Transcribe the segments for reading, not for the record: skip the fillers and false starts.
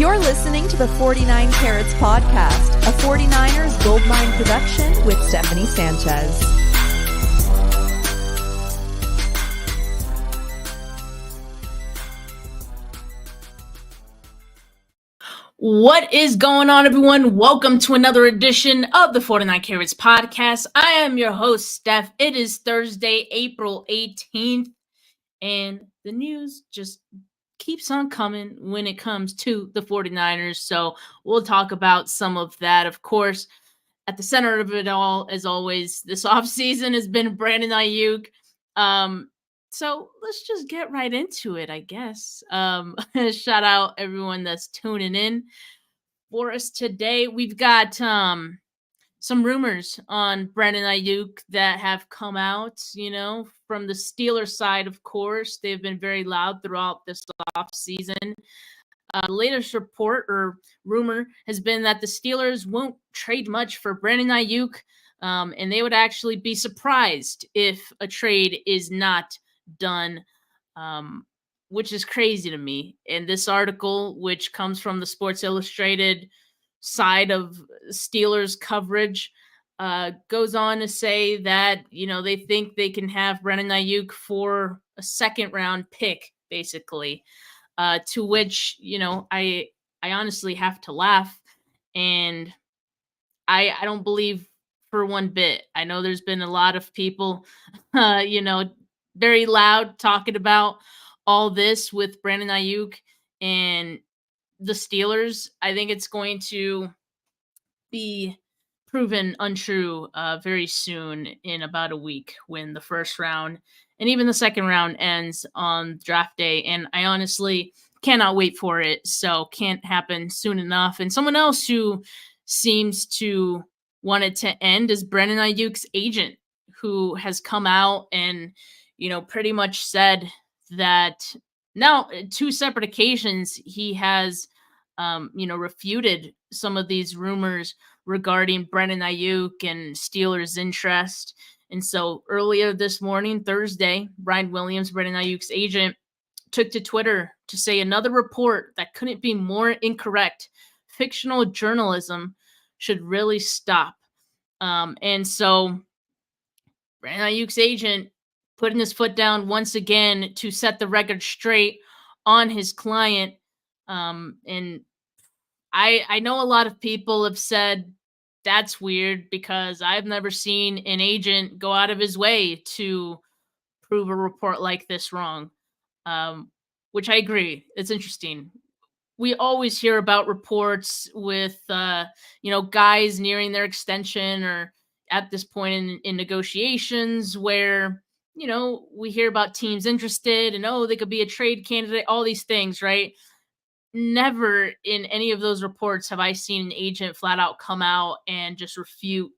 You're listening to the 49 Carats Podcast, a 49ers Goldmine production with Stephanie Sanchez. What is going on, everyone? Welcome to another edition of the 49 Carats Podcast. I am your host, Steph. It is Thursday, April 18th, and the news just keeps on coming when it comes to the 49ers. So we'll talk about some of that. Of course, at the center of it all, as always, this offseason has been Brandon Aiyuk. So let's just get right into it, I guess. Shout out everyone that's tuning in for us today. We've got some rumors on Brandon Aiyuk that have come out, from the Steelers side, of course. They've been very loud throughout this offseason. The latest report or rumor has been that the Steelers won't trade much for Brandon Aiyuk, and they would actually be surprised if a trade is not done, which is crazy to me. And this article, which comes from the Sports Illustrated side of Steelers coverage, goes on to say that, they think they can have Brandon Aiyuk for a second round pick, basically, to which, I honestly have to laugh. And I don't believe for one bit. I know there's been a lot of people, very loud talking about all this with Brandon Aiyuk and the Steelers. I think it's going to be proven untrue very soon, in about a week, when the first round and even the second round ends on draft day. And I honestly cannot wait for it. So can't happen soon enough. And someone else who seems to want it to end is Brandon Aiyuk's agent, who has come out and pretty much said that now, two separate occasions, he has, refuted some of these rumors regarding Brandon Aiyuk and Steelers' interest. And so earlier this morning, Thursday, Brian Williams, Brandon Aiyuk's agent, took to Twitter to say another report that couldn't be more incorrect. Fictional journalism should really stop. And so Brandon Aiyuk's agent putting his foot down once again to set the record straight on his client. And I know a lot of people have said that's weird, because I've never seen an agent go out of his way to prove a report like this wrong, which I agree. It's interesting. We always hear about reports with, guys nearing their extension or at this point in negotiations where, we hear about teams interested and, they could be a trade candidate, all these things, right? Never in any of those reports have I seen an agent flat out come out and just refute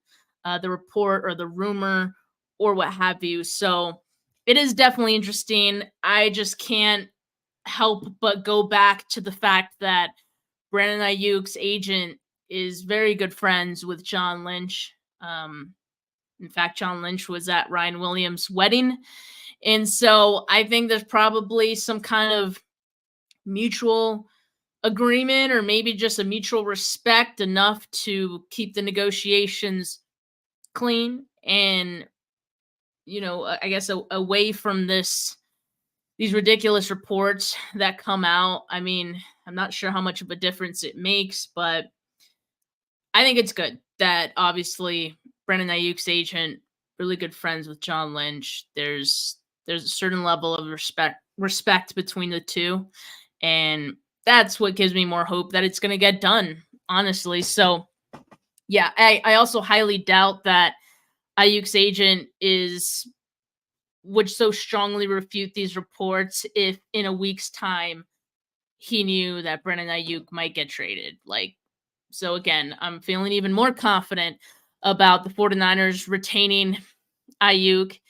the report or the rumor or what have you. So it is definitely interesting. I just can't help but go back to the fact that Brandon Aiyuk's agent is very good friends with John Lynch. In fact, John Lynch was at Ryan Williams' wedding. And so I think there's probably some kind of mutual agreement, or maybe just a mutual respect enough to keep the negotiations clean and, I guess away from these ridiculous reports that come out. I mean, I'm not sure how much of a difference it makes, but I think it's good that obviously Brandon Aiyuk's agent, really good friends with John Lynch. There's a certain level of respect between the two. And that's what gives me more hope that it's going to get done, honestly. So, yeah, I also highly doubt that Aiyuk's agent would so strongly refute these reports if in a week's time he knew that Brandon Aiyuk might get traded. So again, I'm feeling even more confident about the 49ers retaining Aiyuk.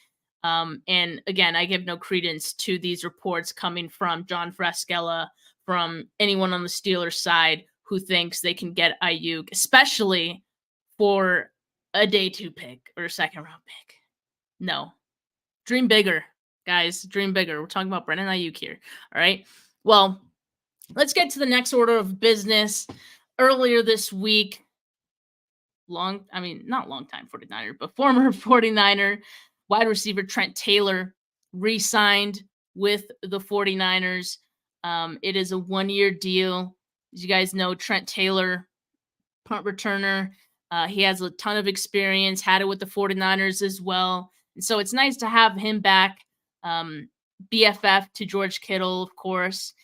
And again, I give no credence to these reports coming from John Fraschilla, from anyone on the Steelers side who thinks they can get Aiyuk, especially for a day 2 pick or a second round pick. No. Dream bigger, guys. Dream bigger. We're talking about Brandon Aiyuk here. All right. Well, let's get to the next order of business. Earlier this week, not long-time 49er, but former 49er wide receiver Trent Taylor re-signed with the 49ers. It is a 1-year deal. As you guys know, Trent Taylor, punt returner, he has a ton of experience, had it with the 49ers as well. And so it's nice to have him back. BFF to George Kittle, of course.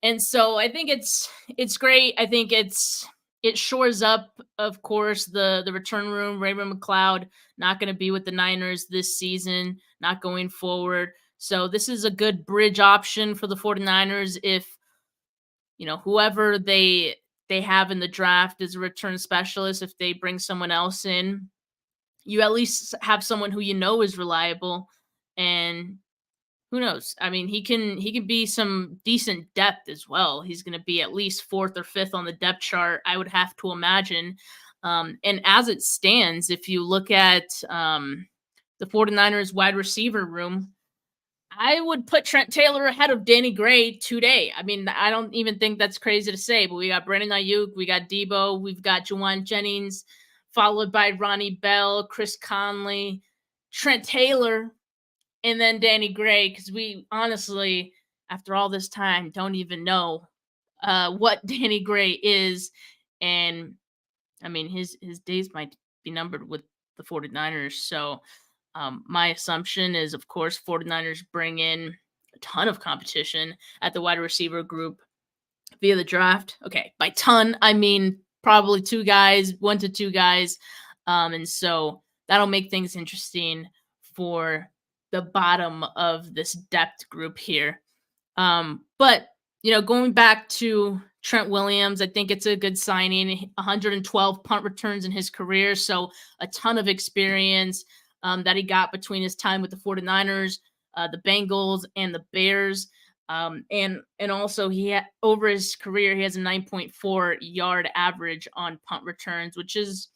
And so I think it's great. I think it shores up, of course, the return room. Raymond McLeod not going to be with the Niners this season, not going forward. So this is a good bridge option for the 49ers if, whoever they have in the draft as a return specialist, if they bring someone else in, you at least have someone who is reliable. And who knows? I mean, he can be some decent depth as well. He's going to be at least 4th or 5th on the depth chart, I would have to imagine. And as it stands, if you look at the 49ers wide receiver room, I would put Trent Taylor ahead of Danny Gray today. I mean, I don't even think that's crazy to say, but we got Brandon Aiyuk, we got Debo, we've got Juwan Jennings, followed by Ronnie Bell, Chris Conley, Trent Taylor, and then Danny Gray, because we honestly, after all this time, don't even know what Danny Gray is. And, I mean, his days might be numbered with the 49ers. So my assumption is, of course, 49ers bring in a ton of competition at the wide receiver group via the draft. Okay, by ton, I mean probably 1 to 2 guys. And so that'll make things interesting for the bottom of this depth group here. But, going back to Trent Williams, I think it's a good signing. 112 punt returns in his career, so a ton of experience that he got between his time with the 49ers, the Bengals, and the Bears. And also over his career, he has a 9.4 yard average on punt returns, which is,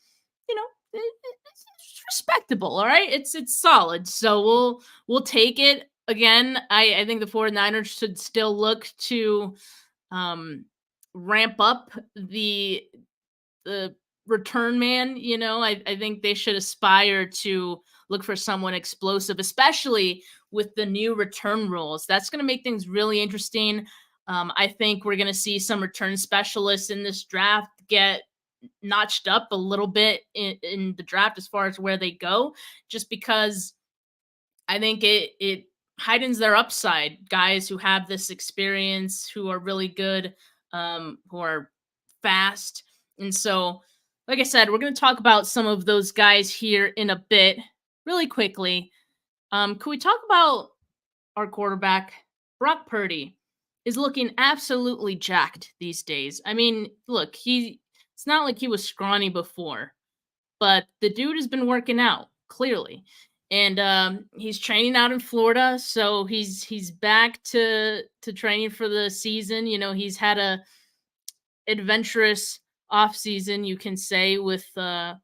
it's respectable. All right. It's solid. So we'll take it. Again, I think the 49ers should still look to ramp up the return man. I think they should aspire to look for someone explosive, especially with the new return rules. That's going to make things really interesting. I think we're going to see some return specialists in this draft get notched up a little bit in the draft as far as where they go, just because I think it heightens their upside. Guys who have this experience, who are really good, who are fast. And so, like I said, we're going to talk about some of those guys here in a bit. Really quickly, can we talk about our quarterback? Brock Purdy is looking absolutely jacked these days. I mean, look, it's not like he was scrawny before, but the dude has been working out, clearly. And he's training out in Florida, so he's back to training for the season. He's had a adventurous off season, you can say, with the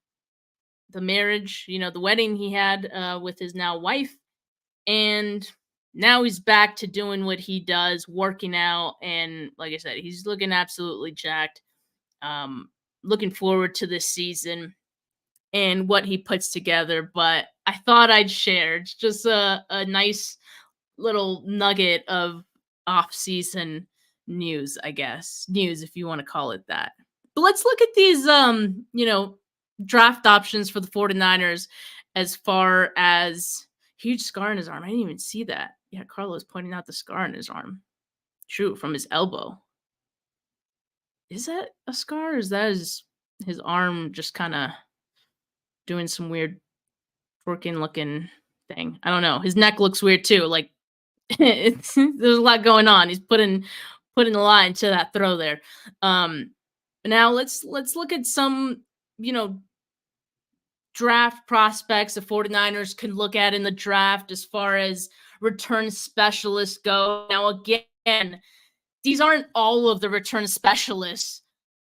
marriage, the wedding he had with his now wife. And now he's back to doing what he does, working out. And like I said, he's looking absolutely jacked. Looking forward to this season and what he puts together. But I thought I'd share just a nice little nugget of off-season news, I guess. News, if you want to call it that. But let's look at these, draft options for the 49ers as far as huge scar in his arm. I didn't even see that. Yeah, Carlos pointing out the scar in his arm. True, from his elbow. Is that a scar, or is that his arm just kind of doing some weird twerking looking thing? I don't know. His neck looks weird too. Like there's a lot going on. He's putting a lot into that throw there. Now let's look at some, draft prospects the 49ers can look at in the draft as far as return specialists go. Now, again, these aren't all of the return specialists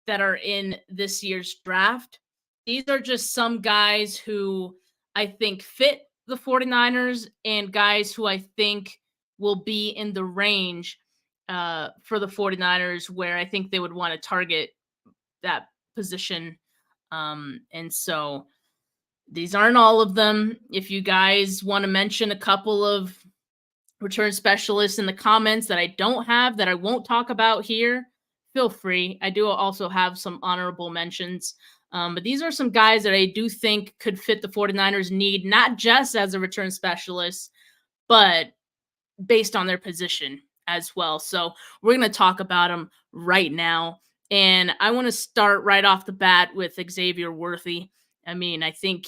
that are in this year's draft. These are just some guys who I think fit the 49ers and guys who I think will be in the range for the 49ers where I think they would want to target that position. And so these aren't all of them. If you guys want to mention a couple of return specialists in the comments that I don't have, that I won't talk about here, feel free. I do also have some honorable mentions. But these are some guys that I do think could fit the 49ers need, not just as a return specialist, but based on their position as well. So we're going to talk about them right now. And I want to start right off the bat with Xavier Worthy. I mean, I think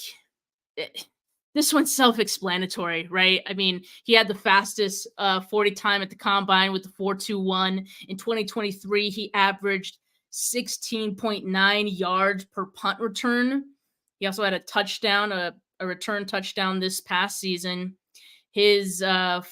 this one's self-explanatory, right? I mean, he had the fastest 40 time at the combine with the 4.21. In 2023, he averaged 16.9 yards per punt return. He also had a touchdown, a return touchdown this past season. His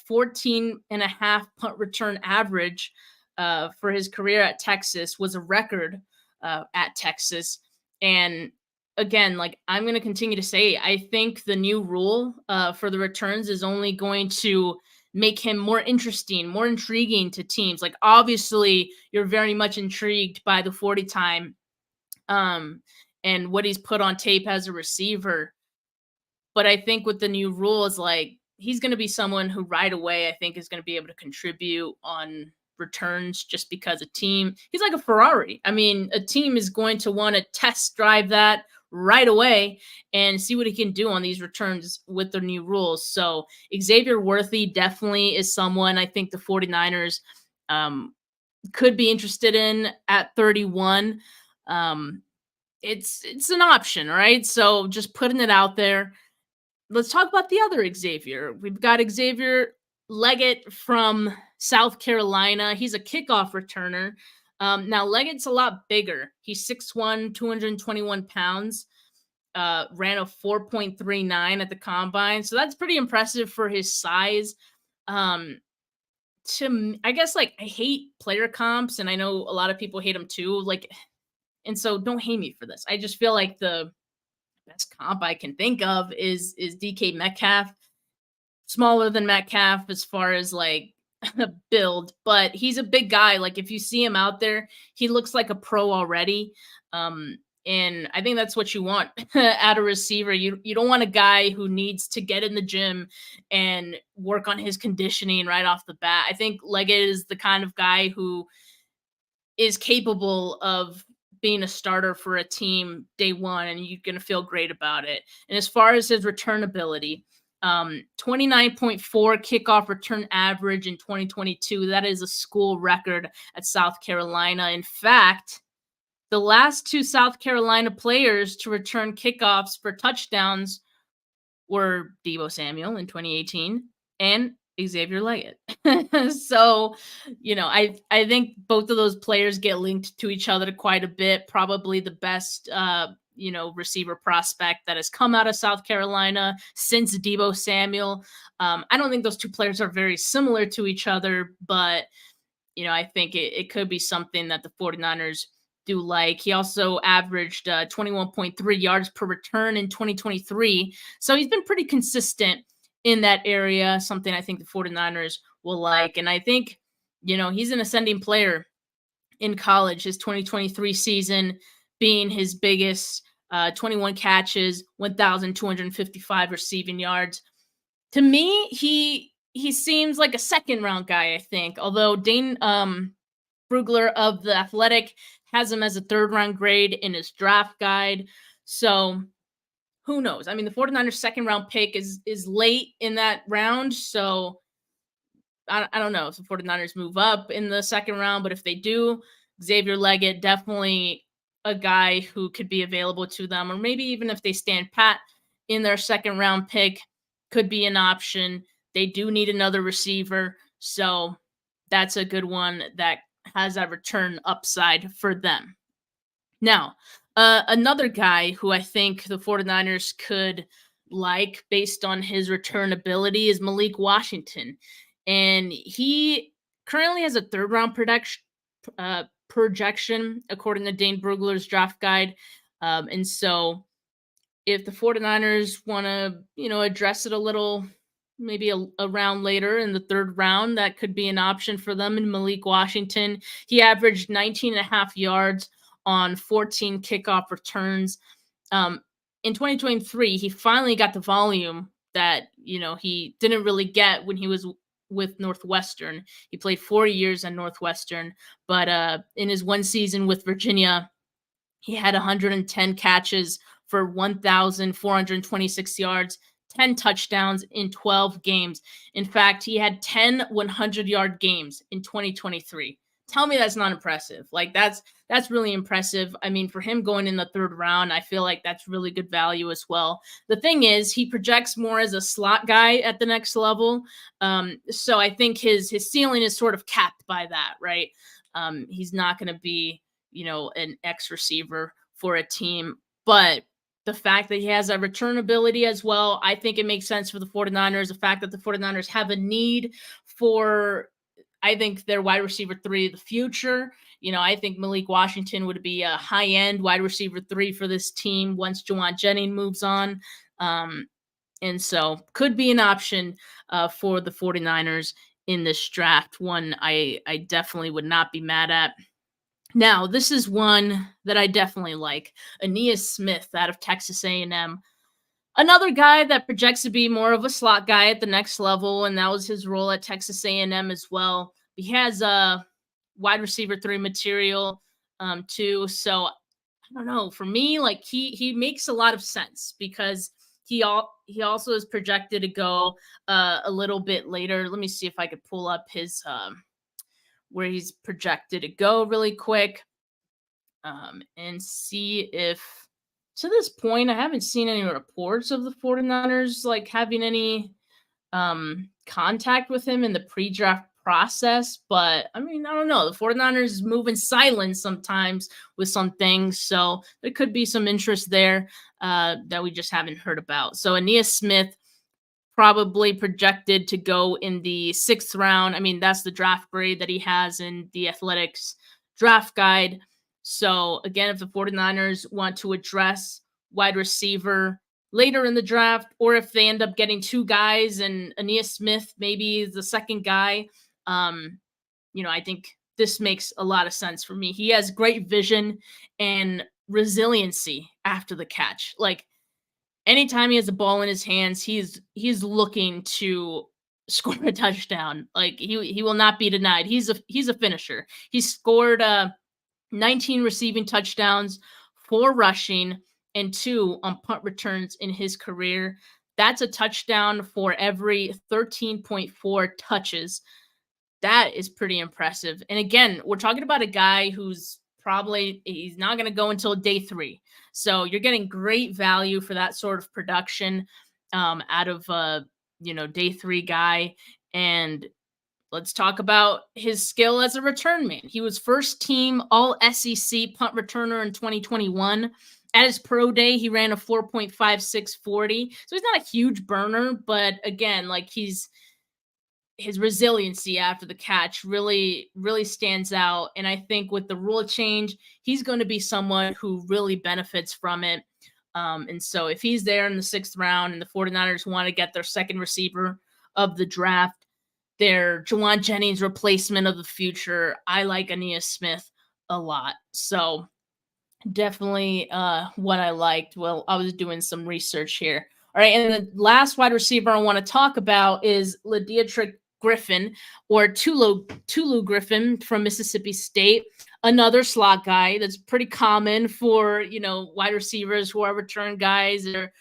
14 and a half punt return average for his career at Texas was a record at Texas. And again, like I'm going to continue to say, I think the new rule for the returns is only going to make him more interesting, more intriguing to teams. Like obviously you're very much intrigued by the 40 time and what he's put on tape as a receiver. But I think with the new rules, like he's going to be someone who right away I think is going to be able to contribute on returns just because he's like a Ferrari. I mean, a team is going to want to test drive that right away and see what he can do on these returns with the new rules. So Xavier Worthy definitely is someone I think the 49ers could be interested in at 31. It's an option, right? So just putting it out there. Let's talk about the other Xavier. We've got Xavier Leggett from South Carolina. He's a kickoff returner. Now, Leggett's a lot bigger. He's 6'1", 221 pounds, ran a 4.39 at the combine. So that's pretty impressive for his size. I guess, like, I hate player comps, and I know a lot of people hate them too. Like, and so don't hate me for this. I just feel like the best comp I can think of is DK Metcalf. Smaller than Metcalf as far as like build, but he's a big guy. Like if you see him out there, he looks like a pro already. And I think that's what you want at a receiver. You don't want a guy who needs to get in the gym and work on his conditioning right off the bat. I think Leggett is the kind of guy who is capable of being a starter for a team day one, and you're going to feel great about it. And as far as his return ability, 29.4 kickoff return average in 2022. That is a school record at South Carolina. In fact, the last two South Carolina players to return kickoffs for touchdowns were Deebo Samuel in 2018 and Xavier Leggett. So, I think both of those players get linked to each other quite a bit. Probably the best, receiver prospect that has come out of South Carolina since Deebo Samuel. I don't think those two players are very similar to each other, but, I think it could be something that the 49ers do like. He also averaged 21.3 yards per return in 2023. So he's been pretty consistent in that area, something I think the 49ers will like. And I think, he's an ascending player in college. His 2023 season being his biggest, 21 catches, 1,255 receiving yards. To me, he seems like a second-round guy, I think, although Dane Brugler of The Athletic has him as a third-round grade in his draft guide. So who knows? I mean, the 49ers second-round pick is late in that round, so I don't know if the 49ers move up in the second round, but if they do, Xavier Leggett, definitely a guy who could be available to them, or maybe even if they stand pat in their second-round pick, could be an option. They do need another receiver, so that's a good one that has that return upside for them. Now, another guy who I think the 49ers could like based on his return ability is Malik Washington. And he currently has a third-round projection, according to Dane Brugler's draft guide. And so if the 49ers want to, address it a little maybe a round later in the third round, that could be an option for them. And Malik Washington, he averaged 19 and a half yards on 14 kickoff returns. In 2023, he finally got the volume that, he didn't really get when he was with Northwestern. He played 4 years at Northwestern, but in his one season with Virginia, he had 110 catches for 1,426 yards, 10 touchdowns in 12 games. In fact, he had 10 100-yard games in 2023. Tell me that's not impressive. Like, that's really impressive. I mean, for him going in the third round, I feel like that's really good value as well. The thing is, he projects more as a slot guy at the next level. So I think his ceiling is sort of capped by that, right? He's not going to be, an X receiver for a team. But the fact that he has a return ability as well, I think it makes sense for the 49ers. The fact that the 49ers have a need for, I think, their wide receiver 3 of the future. I think Malik Washington would be a high-end wide receiver 3 for this team once Jauan Jennings moves on. And so could be an option for the 49ers in this draft. One I definitely would not be mad at. Now, this is one that I definitely like. Ainias Smith out of Texas A&M. Another guy that projects to be more of a slot guy at the next level, and that was his role at Texas A&M as well. He has a wide receiver 3 material too. So I don't know. For me, like he makes a lot of sense because he also is projected to go a little bit later. Let me see if I could pull up his where he's projected to go really quick and see if, to this point, I haven't seen any reports of the 49ers like having any contact with him in the pre-draft process. But I mean, I don't know. The 49ers move in silence sometimes with some things. So there could be some interest there that we just haven't heard about. So Ainias Smith, probably projected to go in the 6th round. I mean, that's the draft grade that he has in the Athletics draft guide. So again, if the 49ers want to address wide receiver later in the draft, or if they end up getting 2 guys and Ainias Smith maybe the second guy, I think this makes a lot of sense for me. He has great vision and resiliency after the catch. Like, anytime he has the ball in his hands, he's looking to score a touchdown. Like, he will not be denied. He's a finisher. He scored 19 receiving touchdowns, 4 rushing, and 2 on punt returns in his career. That's a touchdown for every 13.4 touches. That is pretty impressive. And again, we're talking about a guy who's he's not going to go until day 3. So you're getting great value for that sort of production out of day 3 guy. And let's talk about his skill as a return man. He was first team all SEC punt returner in 2021. At his pro day, he ran a 4.5640. So he's not a huge burner, but again, like his resiliency after the catch really, really stands out. And I think with the rule change, he's going to be someone who really benefits from it. And so if he's there in the 6th round and the 49ers want to get their second receiver of the draft, their Jauan Jennings replacement of the future, I like Ainias Smith a lot. So definitely what I liked. Well, I was doing some research here. All right, and the last wide receiver I want to talk about is Ladquan Griffin, or Tulu Griffin from Mississippi State, another slot guy. That's pretty common for, wide receivers who are return guys. They're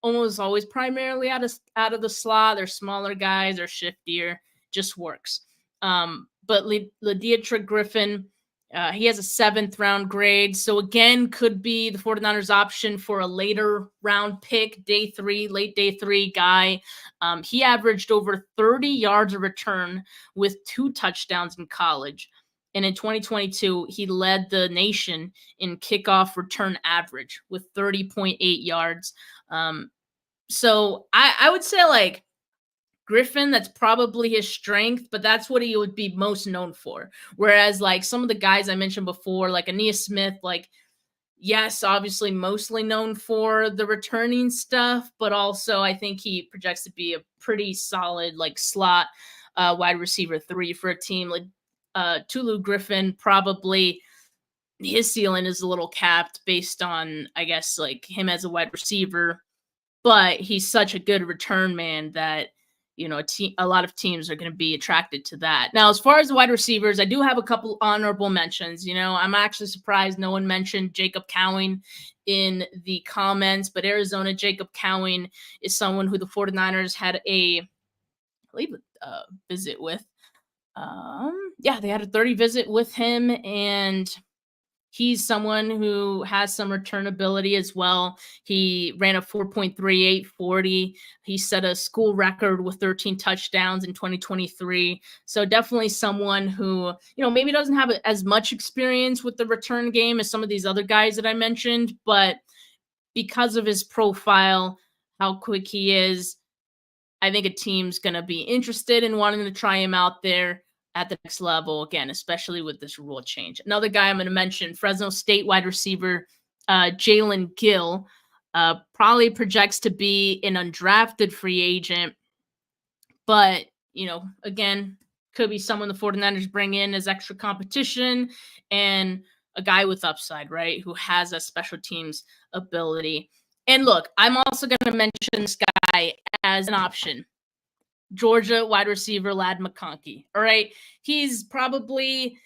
almost always primarily out of the slot. They're smaller guys, they're shiftier, just works. But Ladquan Griffin, he has a 7th round grade. So again, could be the 49ers option for a later round pick, late day 3 guy. He averaged over 30 yards a return with 2 touchdowns in college. And in 2022, he led the nation in kickoff return average with 30.8 yards. So I would say, like, Griffin, that's probably his strength, but that's what he would be most known for. Whereas, like, some of the guys I mentioned before, like Ainias Smith, like, yes, obviously mostly known for the returning stuff, but also I think he projects to be a pretty solid like slot wide receiver 3 for a team like Tulu Griffin. Probably his ceiling is a little capped based on, I guess, like him as a wide receiver, but he's such a good return man that a lot of teams are going to be attracted to that. Now, as far as the wide receivers, I do have a couple honorable mentions. I'm actually surprised no one mentioned Jacob Cowing in the comments, but Arizona Jacob Cowing is someone who the 49ers had I believe, visit with. Yeah, they had a 30 visit with him, and he's someone who has some return ability as well. He ran a 4.38 40. He set a school record with 13 touchdowns in 2023. So definitely someone who, maybe doesn't have as much experience with the return game as some of these other guys that I mentioned, but because of his profile, how quick he is, I think a team's going to be interested in wanting to try him out there at the next level again, especially with this rule change. Another guy I'm going to mention, Fresno State wide receiver Jalen Gill, probably projects to be an undrafted free agent, but again, could be someone the 49ers bring in as extra competition and a guy with upside, right, who has a special teams ability. And look, I'm also going to mention this guy as an option. Georgia wide receiver Ladd McConkey. All right. He's probably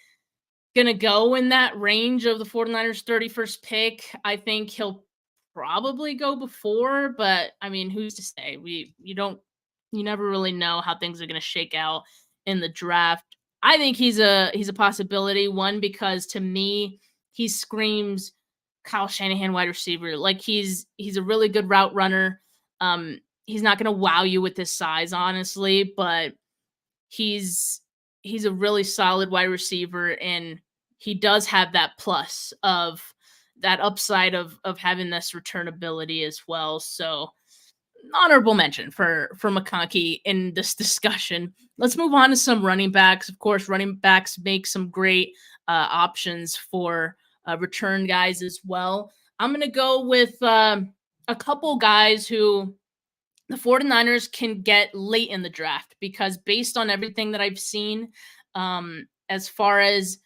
going to go in that range of the 49ers 31st pick. I think he'll probably go before, but I mean, who's to say? You never really know how things are going to shake out in the draft. I think he's a possibility. One, because to me, he screams Kyle Shanahan wide receiver. Like he's a really good route runner. He's not going to wow you with his size, honestly, but he's a really solid wide receiver, and he does have that plus of that upside of having this return ability as well. So honorable mention for McConkey in this discussion. Let's move on to some running backs. Of course, running backs make some great options for return guys as well. I'm going to go with a couple guys who the 49ers can get late in the draft, because based on everything that I've seen, as far as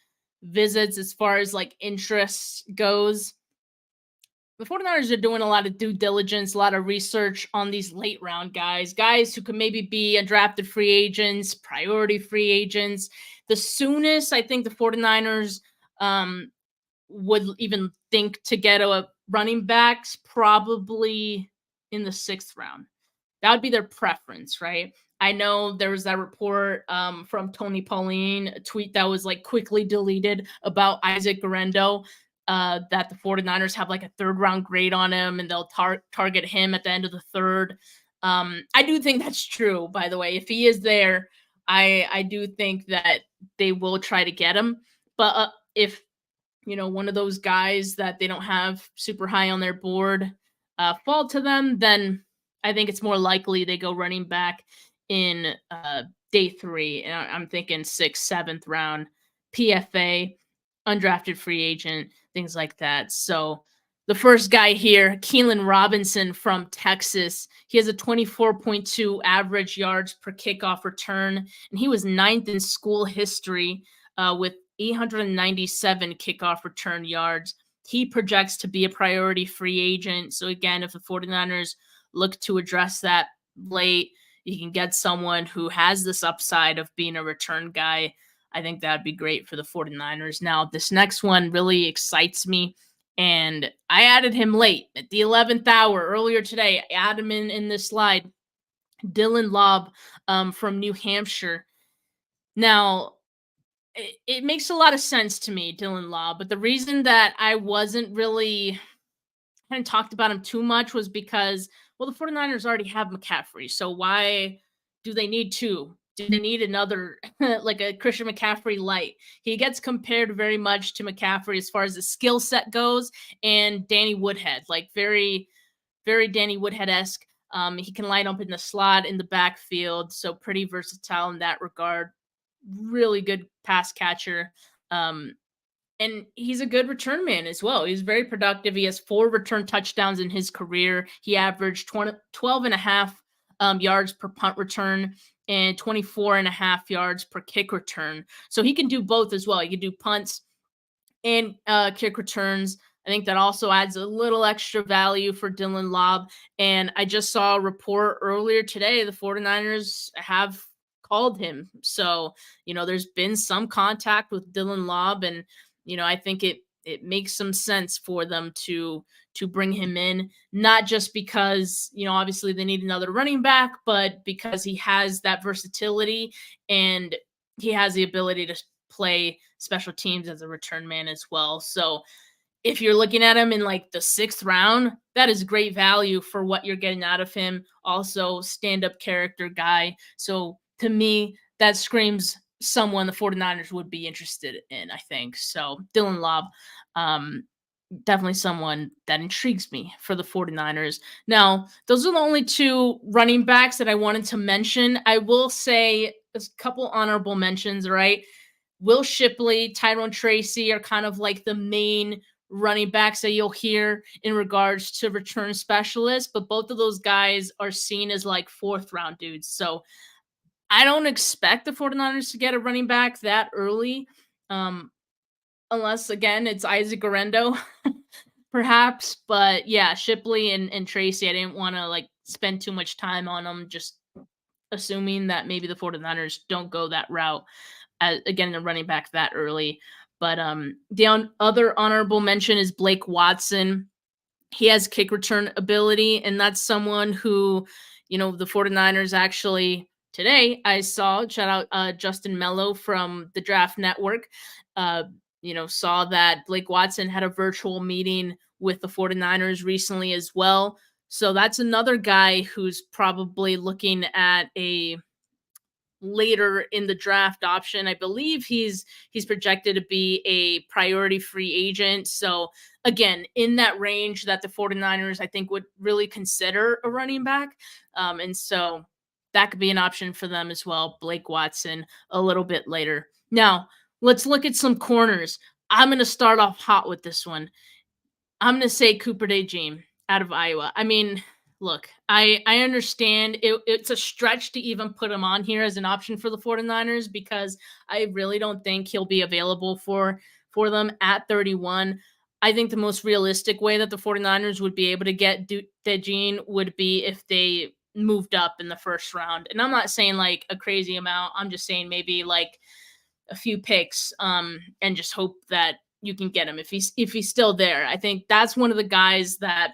visits, as far as like interest goes, the 49ers are doing a lot of due diligence, a lot of research on these late round guys who could maybe be undrafted free agents, priority free agents. The soonest I think the 49ers would even think to get a running backs probably in the 6th round. That would be their preference, right? I know there was that report from Tony Pauline, a tweet that was like quickly deleted about Isaac Guerendo, that the 49ers have like a 3rd round grade on him and they'll target him at the end of the 3rd. I do think that's true, by the way. If he is there, I do think that they will try to get him. But if, one of those guys that they don't have super high on their board fall to them, then I think it's more likely they go running back in day 3. And I'm thinking 6th, 7th round, PFA, undrafted free agent, things like that. So the first guy here, KeShawn Robinson from Texas. He has a 24.2 average yards per kickoff return, and he was 9th in school history with 897 kickoff return yards. He projects to be a priority free agent. So again, if the 49ers look to address that late, you can get someone who has this upside of being a return guy. I think that'd be great for the 49ers. Now, this next one really excites me, and I added him late at the 11th hour earlier today. I added him in this slide. Dylan Lobb from New Hampshire. Now, it makes a lot of sense to me, Dylan Lobb, but the reason that I wasn't really kind of talked about him too much was because, well, the 49ers already have McCaffrey, so why do they need 2? Do they need another, like a Christian McCaffrey light? He gets compared very much to McCaffrey as far as the skill set goes, and Danny Woodhead, like very, very Danny Woodhead-esque. He can line up in the slot, in the backfield, so pretty versatile in that regard. Really good pass catcher. And he's a good return man as well. He's very productive. He has 4 return touchdowns in his career. He averaged 12 and a half yards per punt return and 24 and a half yards per kick return. So he can do both as well. He can do punts and kick returns. I think that also adds a little extra value for Dylan Lobb. And I just saw a report earlier today, the 49ers have called him. So, there's been some contact with Dylan Lobb, and, I think it makes some sense for them to bring him in, not just because, obviously they need another running back, but because he has that versatility and he has the ability to play special teams as a return man as well. So if you're looking at him in like the 6th round, that is great value for what you're getting out of him. Also, stand-up character guy. So to me, that screams someone the 49ers would be interested in, I think. So Dylan Lobb, definitely someone that intrigues me for the 49ers. Now, those are the only 2 running backs that I wanted to mention. I will say a couple honorable mentions, right? Will Shipley, Tyrone Tracy are kind of like the main running backs that you'll hear in regards to return specialists, but both of those guys are seen as like 4th round dudes. So I don't expect the 49ers to get a running back that early, unless, again, it's Isaac Guerendo, perhaps. But yeah, Shipley and Tracy, I didn't want to like spend too much time on them, just assuming that maybe the 49ers don't go that route, again, the running back that early. But the other honorable mention is Blake Watson. He has kick return ability, and that's someone who, the 49ers actually today, I saw, shout out Justin Mello from the Draft Network, saw that Blake Watson had a virtual meeting with the 49ers recently as well. So that's another guy who's probably looking at a later in the draft option. I believe he's projected to be a priority free agent. So again, in that range that the 49ers, I think, would really consider a running back. And so that could be an option for them as well. Blake Watson a little bit later. Now, let's look at some corners. I'm going to start off hot with this one. I'm going to say Cooper DeJean out of Iowa. I mean, look, I understand it's a stretch to even put him on here as an option for the 49ers because I really don't think he'll be available for them at 31. I think the most realistic way that the 49ers would be able to get DeJean would be if they moved up in the 1st round. And I'm not saying like a crazy amount. I'm just saying maybe like a few picks and just hope that you can get him if he's still there. I think that's one of the guys that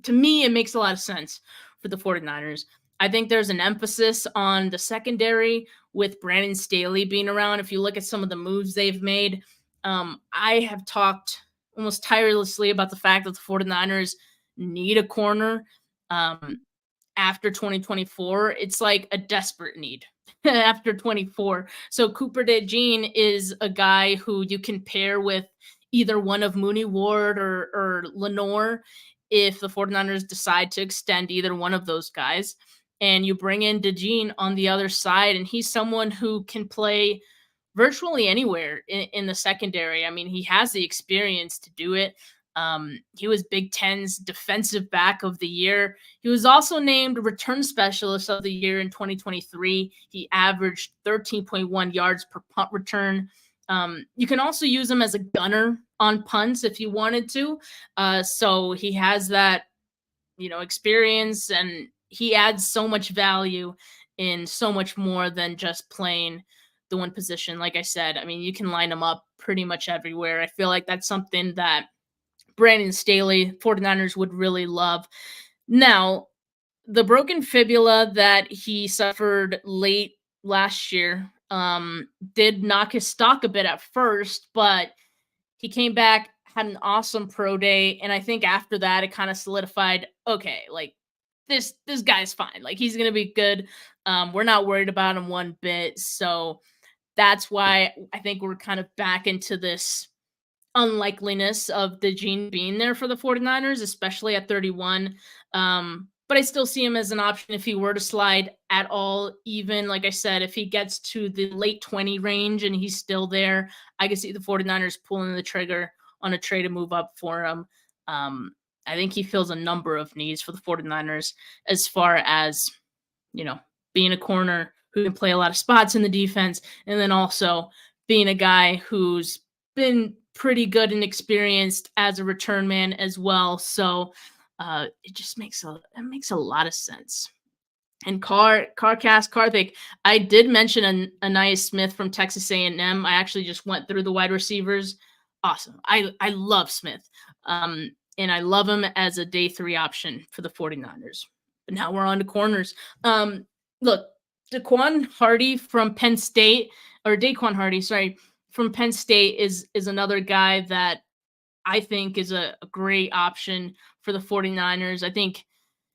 to me, it makes a lot of sense for the 49ers. I think there's an emphasis on the secondary with Brandon Staley being around. If you look at some of the moves they've made, I have talked almost tirelessly about the fact that the 49ers need a corner after 2024. It's like a desperate need after 24. So Cooper DeJean is a guy who you can pair with either one of Mooney Ward or Lenore if the 49ers decide to extend either one of those guys. And you bring in DeJean on the other side, and he's someone who can play virtually anywhere in the secondary. I mean, he has the experience to do it. He was Big Ten's defensive back of the year. He was also named return specialist of the year in 2023. He averaged 13.1 yards per punt return. You can also use him as a gunner on punts if you wanted to. So he has that, experience, and he adds so much value in so much more than just playing the one position. Like I said, I mean, you can line him up pretty much everywhere. I feel like that's something that Brandon Staley, 49ers, would really love. Now, the broken fibula that he suffered late last year did knock his stock a bit at first, but he came back, had an awesome pro day, and I think after that it kind of solidified, okay, like this guy's fine. Like he's going to be good. We're not worried about him one bit. So that's why I think we're kind of back into this unlikeliness of DeJean being there for the 49ers, especially at 31. but I still see him as an option if he were to slide at all. Even, like I said, if he gets to the late 20 range and he's still there, I could see the 49ers pulling the trigger on a trade to move up for him. I think he fills a number of needs for the 49ers as far as, being a corner who can play a lot of spots in the defense, and then also being a guy who's been pretty good and experienced as a return man as well. So it just makes a lot of sense. And Carthik, I did mention Anaya Smith from Texas A&M. I actually just went through the wide receivers. Awesome. I love Smith. And I love him as a day 3 option for the 49ers. But now we're on to corners. Look, Dayquan Hardy from Penn State, or Dayquan Hardy, sorry, from Penn State is another guy that I think is a great option for the 49ers. I think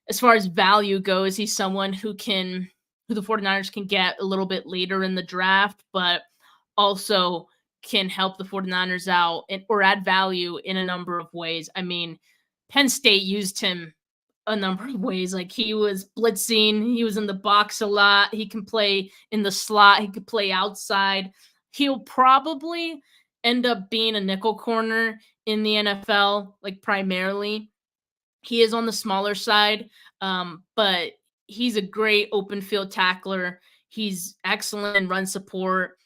as far as value goes, he's someone who the 49ers can get a little bit later in the draft, but also can help the 49ers out or add value in a number of ways. I mean, Penn State used him a number of ways. Like, he was blitzing, he was in the box a lot, he can play in the slot, he could play outside. He'll probably end up being a nickel corner in the NFL, like, primarily. He is on the smaller side, but he's a great open field tackler. He's excellent in run support.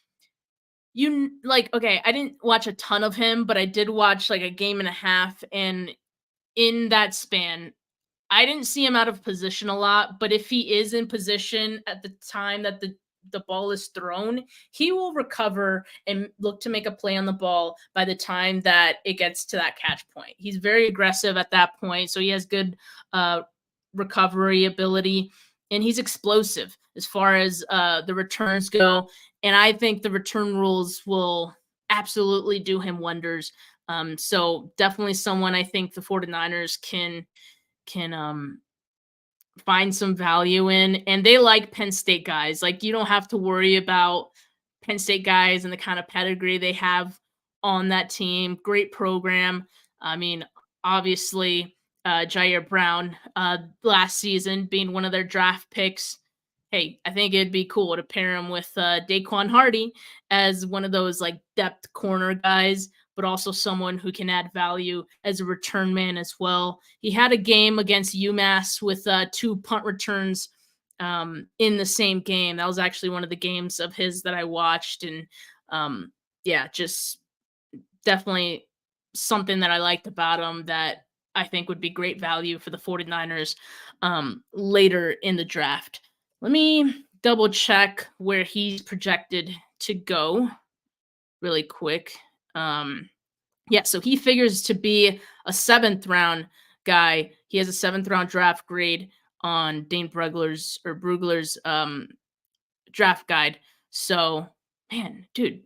Okay, I didn't watch a ton of him, but I did watch like a game and a half, and in that span, I didn't see him out of position a lot, but if he is in position at the time that the ball is thrown, he will recover and look to make a play on the ball by the time that it gets to that catch point. He's very aggressive at that point, so he has good recovery ability, and he's explosive as far as the returns go. And I think the return rules will absolutely do him wonders. So definitely someone I think the 49ers can find some value in. And they like Penn State guys. Like, you don't have to worry about Penn State guys and the kind of pedigree they have on that team. Great program. I mean, obviously, Jair Brown last season being one of their draft picks. Hey, I think it'd be cool to pair him with Dayquan Hardy as one of those like depth corner guys, but also someone who can add value as a return man as well. He had a game against UMass with 2 punt returns in the same game. That was actually one of the games of his that I watched. And just definitely something that I liked about him that I think would be great value for the 49ers later in the draft. Let me double check where he's projected to go really quick. So he figures to be a 7th round guy. He has a 7th round draft grade on Dane Brugler's draft guide. So, man, dude,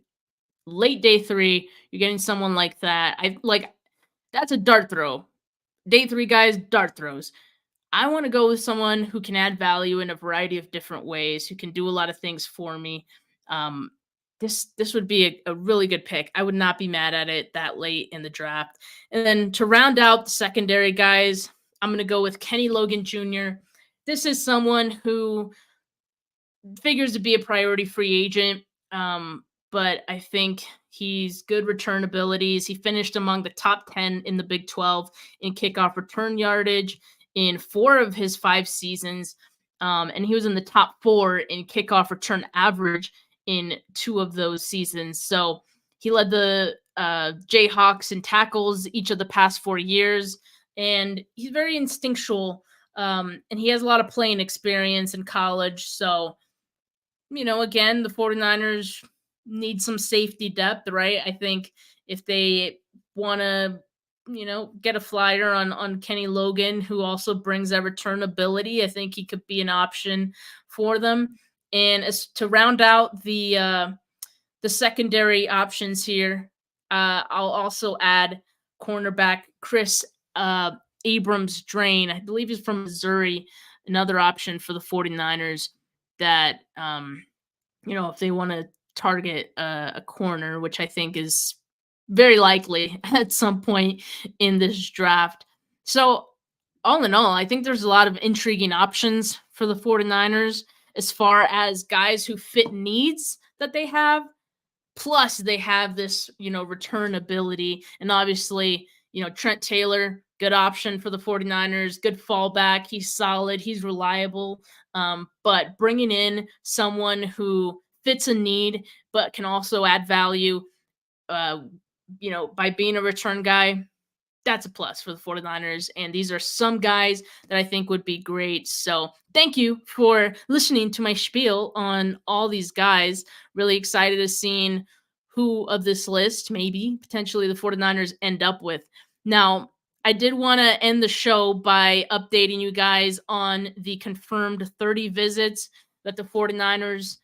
late day 3, you're getting someone like that. That's a dart throw. Day 3 guys, dart throws. I want to go with someone who can add value in a variety of different ways, who can do a lot of things for me. This would be a really good pick. I would not be mad at it that late in the draft. And then to round out the secondary guys, I'm going to go with Kenny Logan Jr. This is someone who figures to be a priority free agent, but I think he's good return abilities. He finished among the top 10 in the Big 12 in kickoff return yardage in 4 of his 5 seasons, and he was in the top 4 in kickoff return average in 2 of those seasons. So he led the Jayhawks in tackles each of the past 4 years, and he's very instinctual, and he has a lot of playing experience in college. So, again, the 49ers need some safety depth, right? I think if they want to get a flyer on Kenny Logan, who also brings that return ability, I think he could be an option for them. And as to round out the secondary options here, I'll also add cornerback Chris Abrams Drain. I believe he's from Missouri, another option for the 49ers that, if they want to target a corner, which I think is very likely at some point in this draft. So all in all, I think there's a lot of intriguing options for the 49ers as far as guys who fit needs that they have. Plus, they have this, return ability. And obviously, Trent Taylor, good option for the 49ers, good fallback. He's solid, he's reliable. But bringing in someone who fits a need, but can also add value, by being a return guy, that's a plus for the 49ers. And these are some guys that I think would be great. So thank you for listening to my spiel on all these guys. Really excited to see who of this list, maybe potentially the 49ers end up with. Now, I did want to end the show by updating you guys on the confirmed 30 visits that the 49ers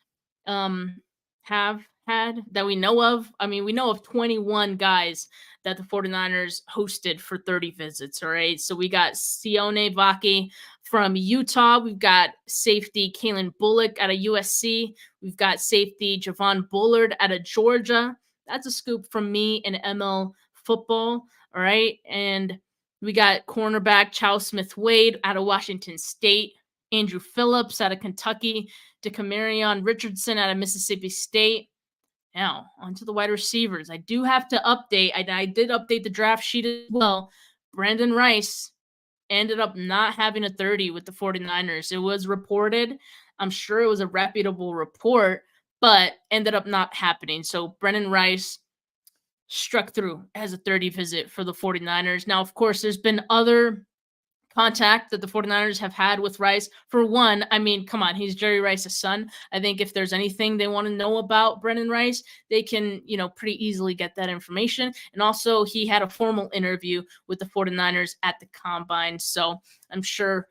have had that we know of. I mean, we know of 21 guys that the 49ers hosted for 30 visits. All right. So we got Sione Vaki from Utah. We've got safety Kalen Bullock out of USC. We've got safety Javon Bullard out of Georgia. That's a scoop from me in ML football. All right. And we got cornerback Chow Smith-Wade out of Washington State. Andrew Phillips out of Kentucky. DeCamarion Richardson out of Mississippi State. Now, onto the wide receivers. I do have to update. I did update the draft sheet as well. Brandon Rice ended up not having a 30 with the 49ers. It was reported. I'm sure it was a reputable report, but ended up not happening. So Brandon Rice struck through as a 30 visit for the 49ers. Now, of course, there's been other contact that the 49ers have had with Rice. For one, I mean, come on, he's Jerry Rice's son. I think if there's anything they want to know about Brandon Rice, they can, pretty easily get that information. And also, he had a formal interview with the 49ers at the Combine. So I'm sure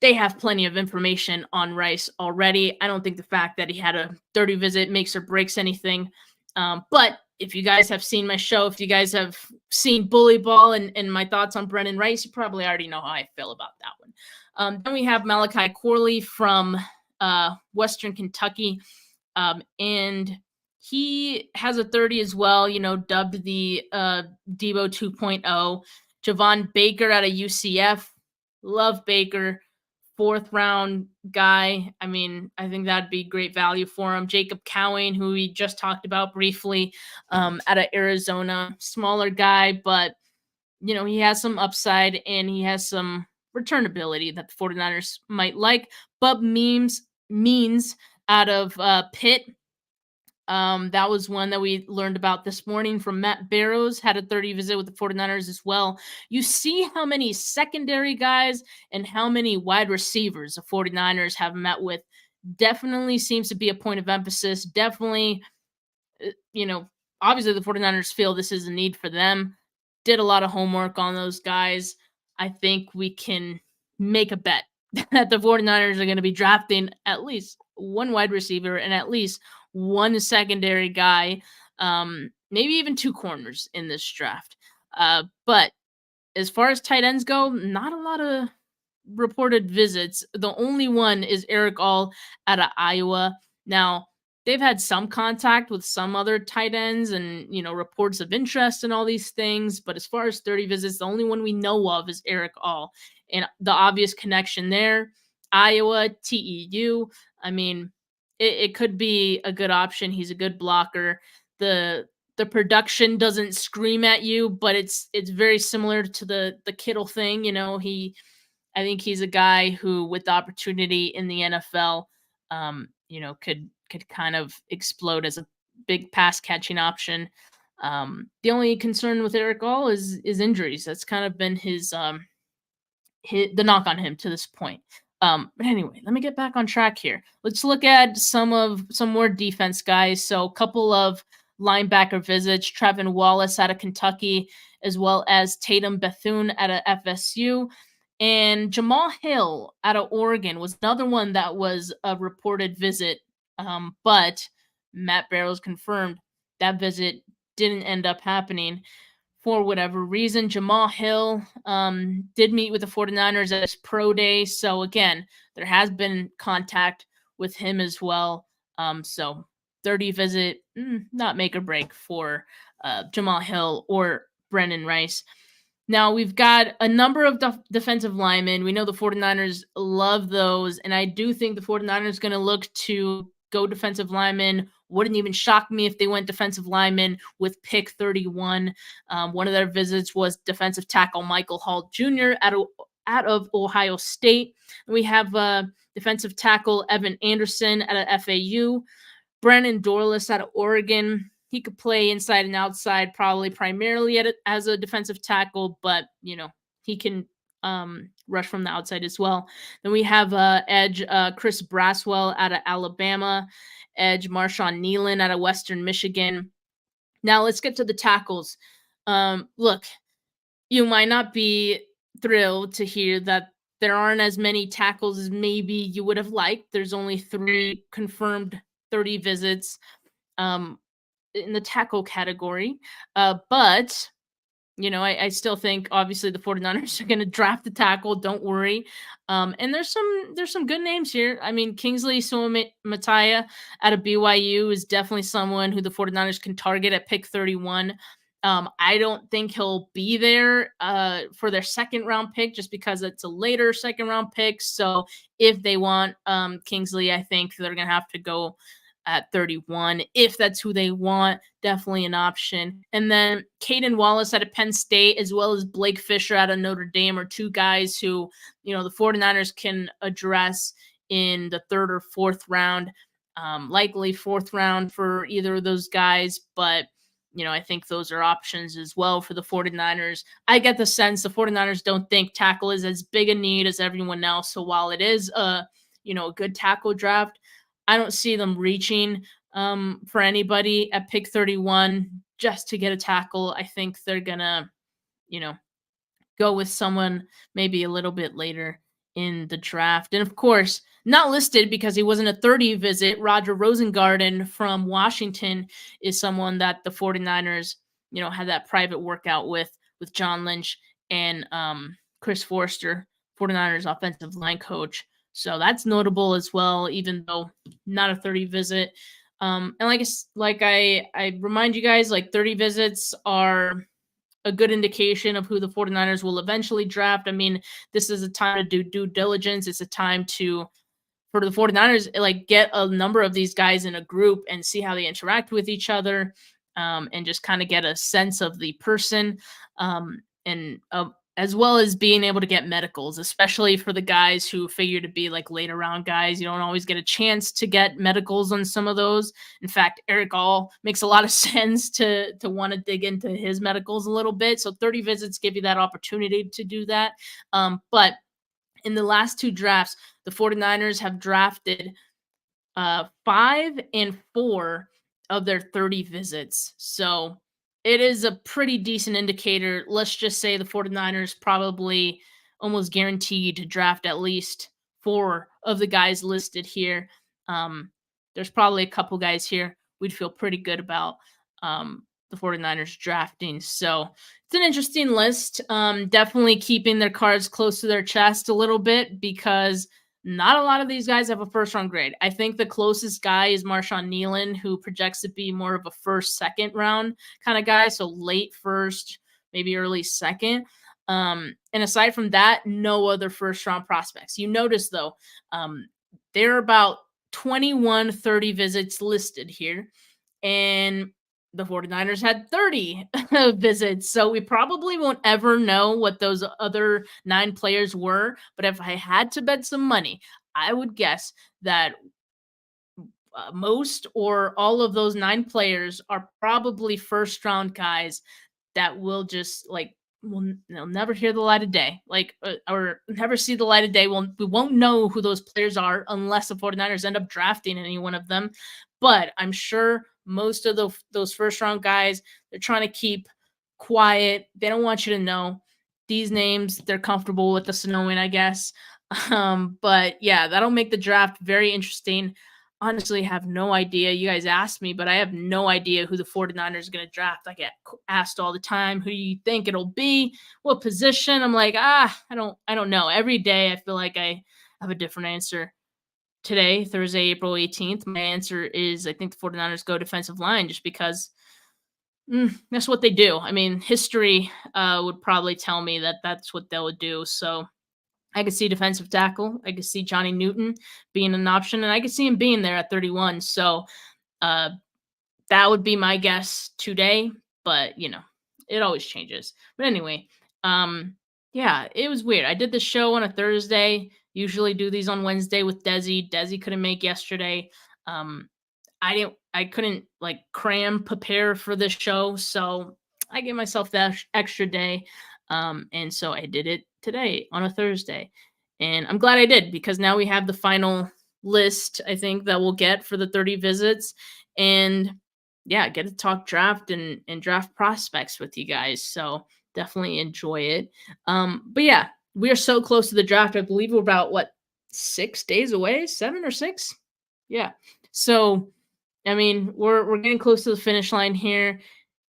they have plenty of information on Rice already. I don't think the fact that he had a 30 visit makes or breaks anything. But if you guys have seen my show, if you guys have seen Bully Ball and my thoughts on Brandon Rice, you probably already know how I feel about that one. Then we have Malachi Corley from Western Kentucky. And he has a 30 as well, dubbed the Debo 2.0. Javon Baker out of UCF. Love Baker. 4th round guy. I mean, I think that'd be great value for him. Jacob Cowing, who we just talked about briefly, out of Arizona. Smaller guy, but, he has some upside and he has some return ability that the 49ers might like. Bub Means out of Pitt. That was one that we learned about this morning from Matt Barrows, had a 30 visit with the 49ers as well. You see how many secondary guys and how many wide receivers the 49ers have met with. Definitely seems to be a point of emphasis. Definitely, obviously the 49ers feel this is a need for them. Did a lot of homework on those guys. I think we can make a bet that the 49ers are going to be drafting at least one wide receiver and at least one secondary guy, maybe even 2 corners in this draft. But as far as tight ends go, not a lot of reported visits. The only one is Eric All out of Iowa. Now, they've had some contact with some other tight ends and, reports of interest and all these things. But as far as 30 visits, the only one we know of is Eric All. And the obvious connection there, Iowa, TEU. I mean, it could be a good option. He's a good blocker. The production doesn't scream at you, but it's very similar to the Kittle thing. I think he's a guy who, with the opportunity in the NFL, could kind of explode as a big pass catching option. The only concern with Eric All is injuries. That's kind of been his the knock on him to this point. But anyway, let me get back on track here. Let's look at some more defense guys. So a couple of linebacker visits, Trevin Wallace out of Kentucky, as well as Tatum Bethune out of FSU. And Jamal Hill out of Oregon was another one that was a reported visit. But Matt Barrows confirmed that visit didn't end up happening. For whatever reason, Jamal Hill did meet with the 49ers at his pro day. So, again, there has been contact with him as well. So, 30 visit, not make or break for Jamal Hill or Brandon Rice. Now, we've got a number of defensive linemen. We know the 49ers love those, and I do think the 49ers going to look to go defensive linemen. Wouldn't even shock me if they went defensive linemen with pick 31. One of their visits was defensive tackle Michael Hall Jr. out of Ohio State. We have defensive tackle Evan Anderson out of FAU. Brandon Dorlus out of Oregon. He could play inside and outside, probably primarily as a defensive tackle, but, he can rush from the outside as well. Then we have edge Chris Braswell out of Alabama, edge Marshawn Nealon out of Western Michigan. Now let's get to the tackles. Look, you might not be thrilled to hear that there aren't as many tackles as maybe you would have liked. There's only 3 confirmed 30 visits in the tackle category. But, I still think obviously the 49ers are going to draft the tackle. Don't worry. And there's some good names here. I mean, Kingsley Suamataia out of BYU is definitely someone who the 49ers can target at pick 31. I don't think he'll be there for their second round pick just because it's a later second round pick. So if they want Kingsley, I think they're going to have to go at 31. If that's who they want, definitely an option. And then Caden Wallace out of Penn State, as well as Blake Fisher out of Notre Dame, are 2 guys who, the 49ers can address in the 3rd or 4th round, likely 4th round for either of those guys. But, I think those are options as well for the 49ers. I get the sense the 49ers don't think tackle is as big a need as everyone else. So while it is a good tackle draft, I don't see them reaching for anybody at pick 31 just to get a tackle. I think they're going to, go with someone maybe a little bit later in the draft. And of course, not listed because he wasn't a 30 visit, Roger Rosengarten from Washington is someone that the 49ers, had that private workout with John Lynch and Chris Forster, 49ers offensive line coach. So that's notable as well, even though not a 30 visit. And like I remind you guys, 30 visits are a good indication of who the 49ers will eventually draft. I mean, this is a time to do due diligence. It's a time for the 49ers, get a number of these guys in a group and see how they interact with each other, and just kind of get a sense of the person, and as well as being able to get medicals, especially for the guys who figure to be later round guys. You don't always get a chance to get medicals on some of those. In fact, Eric All makes a lot of sense to want to dig into his medicals a little bit. So 30 visits give you that opportunity to do that. But in the last 2 drafts, the 49ers have drafted 5 and 4 of their 30 visits. So it is a pretty decent indicator. Let's just say the 49ers probably almost guaranteed to draft at least 4 of the guys listed here. There's probably a couple guys here we'd feel pretty good about the 49ers drafting. So it's an interesting list. Definitely keeping their cards close to their chest a little bit because not a lot of these guys have a first-round grade. I think the closest guy is Marshawn Nealon, who projects to be more of a first, second round kind of guy. So late first, maybe early second. And aside from that, no other first-round prospects. You notice, though, there are about 21 30 visits listed here. And the 49ers had 30 visits. So we probably won't ever know what those other 9 players were. But if I had to bet some money, I would guess that most or all of those 9 players are probably first round guys that will just they'll never hear the light of day, or never see the light of day. We won't know who those players are unless the 49ers end up drafting any one of them. But I'm sure most of those first round guys, they're trying to keep quiet. They don't want you to know these names. They're comfortable with us knowing, I guess. But yeah, that'll make the draft very interesting. Honestly, have no idea. You guys asked me, but I have no idea who the 49ers are going to draft. I get asked all the time, who do you think it'll be? What position? I'm like, I don't know. Every day I feel like I have a different answer. Today, Thursday, April 18th, my answer is I think the 49ers go defensive line just because That's what they do. I mean, history would probably tell me that that's what they would do. So I could see defensive tackle. I could see Johnny Newton being an option, and I could see him being there at 31. So uh, that would be my guess today. But it always changes. But anyway, yeah, it was weird. I did the show on a Thursday. Usually do these on Wednesday with Desi. Desi couldn't make yesterday. Um, I couldn't like prepare for this show, so I gave myself that extra day. And so I did it today on a Thursday. And I'm glad I did, because now we have the final list, I think, that we'll get for the 30 visits. And yeah, get to talk draft and draft prospects with you guys. So definitely enjoy it. But yeah, we are so close to the draft. I believe we're about 6 days away, 7 or 6. Yeah. So I mean, we're getting close to the finish line here.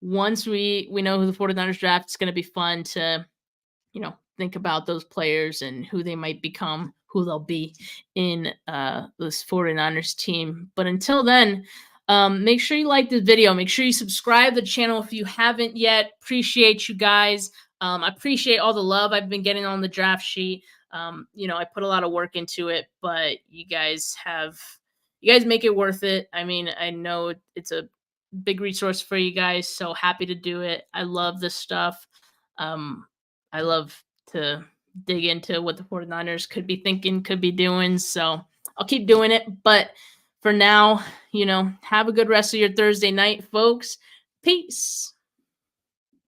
Once we know who the 49ers draft, it's going to be fun to, think about those players and who they might become, who they'll be in this 49ers team. But until then, make sure you like this video. Make sure you subscribe to the channel if you haven't yet. Appreciate you guys. I appreciate all the love I've been getting on the draft sheet. I put a lot of work into it, but you guys make it worth it. I mean, I know it's a big resource for you guys, so happy to do it. I love this stuff. I love to dig into what the 49ers could be thinking, could be doing, so I'll keep doing it. But for now, have a good rest of your Thursday night, folks. Peace.